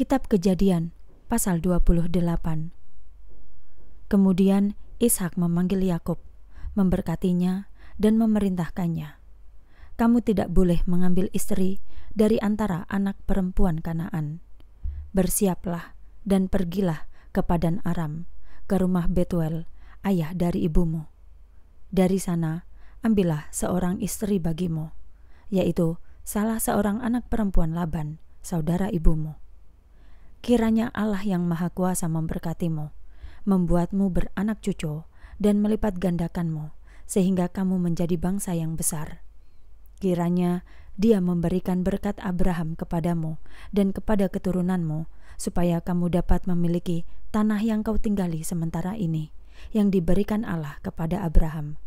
Kitab Kejadian pasal 28. Kemudian Ishak memanggil Yakub, memberkatinya dan memerintahkannya, "Kamu tidak boleh mengambil istri dari antara anak perempuan Kanaan. Bersiaplah dan pergilah ke Padan Aram, ke rumah Betuel, ayah dari ibumu. Dari sana ambillah seorang istri bagimu, yaitu salah seorang anak perempuan Laban, saudara ibumu. Kiranya Allah yang Maha Kuasa memberkatimu, membuatmu beranak cucu dan melipat gandakanmu, sehingga kamu menjadi bangsa yang besar. Kiranya Dia memberikan berkat Abraham kepadamu dan kepada keturunanmu, supaya kamu dapat memiliki tanah yang kau tinggali sementara ini, yang diberikan Allah kepada Abraham."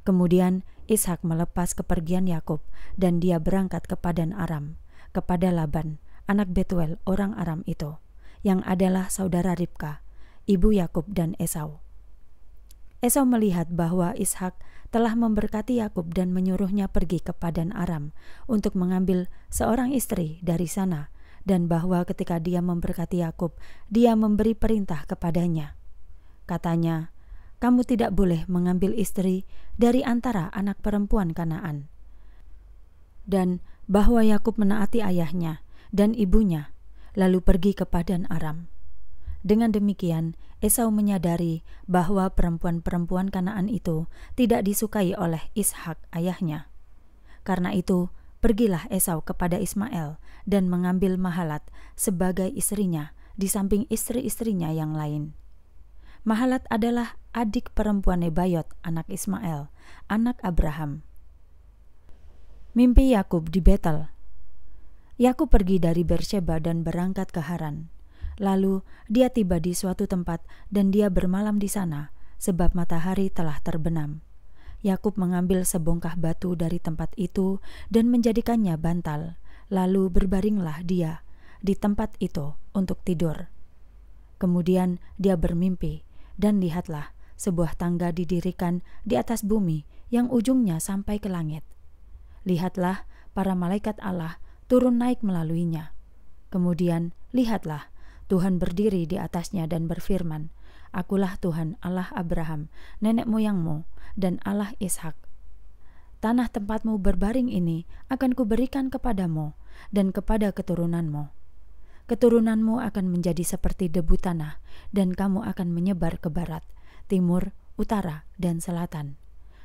Kemudian Ishak melepas kepergian Yakub, dan dia berangkat ke Padan Aram, kepada Laban, anak Betuel orang Aram itu, yang adalah saudara Ribka, ibu Yakub dan Esau. Esau melihat bahwa Ishak telah memberkati Yakub dan menyuruhnya pergi ke Padan Aram untuk mengambil seorang istri dari sana, dan bahwa ketika dia memberkati Yakub, dia memberi perintah kepadanya. Katanya, "Kamu tidak boleh mengambil istri dari antara anak perempuan Kanaan." Dan bahwa Yakub menaati ayahnya dan ibunya, lalu pergi ke Padan Aram. Dengan demikian, Esau menyadari bahwa perempuan-perempuan Kanaan itu tidak disukai oleh Ishak ayahnya. Karena itu, pergilah Esau kepada Ismael dan mengambil Mahalat sebagai istrinya di samping istri-istrinya yang lain. Mahalat adalah adik perempuan Nebayot, anak Ismael, anak Abraham. Mimpi Yakub di Betel. Yakub pergi dari Beersheba dan berangkat ke Haran. Lalu dia tiba di suatu tempat dan dia bermalam di sana, sebab matahari telah terbenam. Yakub mengambil sebongkah batu dari tempat itu dan menjadikannya bantal, lalu berbaringlah dia di tempat itu untuk tidur. Kemudian dia bermimpi, dan lihatlah sebuah tangga didirikan di atas bumi yang ujungnya sampai ke langit. Lihatlah para malaikat Allah turun naik melaluinya. Kemudian lihatlah Tuhan berdiri di atasnya dan berfirman, "Akulah Tuhan Allah Abraham, nenek moyangmu, dan Allah Ishak. Tanah tempatmu berbaring ini akan kuberikan kepadamu dan kepada keturunanmu. Keturunanmu akan menjadi seperti debu tanah, dan kamu akan menyebar ke barat, timur, utara, dan selatan.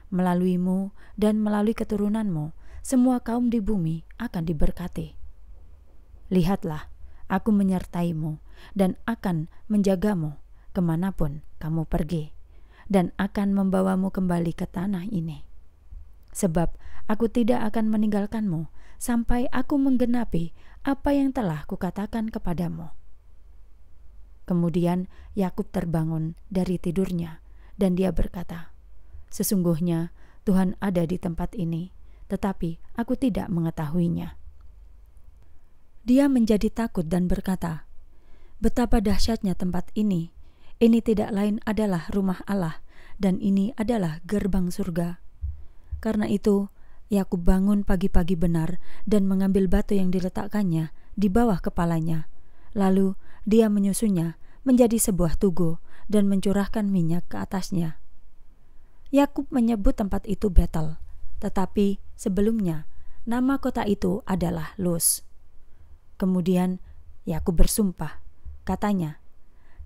Melaluimu dan melalui keturunanmu, semua kaum di bumi akan diberkati. Lihatlah, aku menyertaimu dan akan menjagamu kemanapun kamu pergi, dan akan membawamu kembali ke tanah ini. Sebab aku tidak akan meninggalkanmu sampai aku menggenapi apa yang telah kukatakan kepadamu." Kemudian Yakub terbangun dari tidurnya, dan dia berkata, "Sesungguhnya Tuhan ada di tempat ini, tetapi aku tidak mengetahuinya." Dia menjadi takut dan berkata, "Betapa dahsyatnya tempat ini! Ini tidak lain adalah rumah Allah, dan ini adalah gerbang surga." Karena itu, Yakub bangun pagi-pagi benar dan mengambil batu yang diletakkannya di bawah kepalanya. Lalu dia menyusunnya menjadi sebuah tugu dan mencurahkan minyak ke atasnya. Yakub menyebut tempat itu Betel, tetapi sebelumnya nama kota itu adalah Luz. Kemudian Yakub bersumpah, katanya,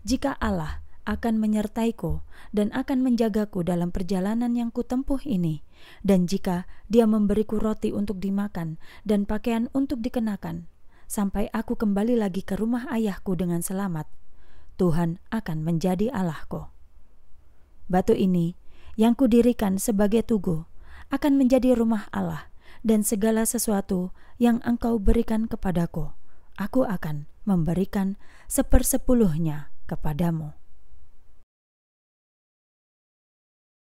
"Jika Allah akan menyertaiku dan akan menjagaku dalam perjalanan yang kutempuh ini, dan jika Dia memberiku roti untuk dimakan dan pakaian untuk dikenakan, sampai aku kembali lagi ke rumah ayahku dengan selamat, Tuhan akan menjadi Allahku. Batu ini yang kudirikan sebagai tugu akan menjadi rumah Allah, dan segala sesuatu yang Engkau berikan kepadaku, aku akan memberikan 1/10 kepadamu."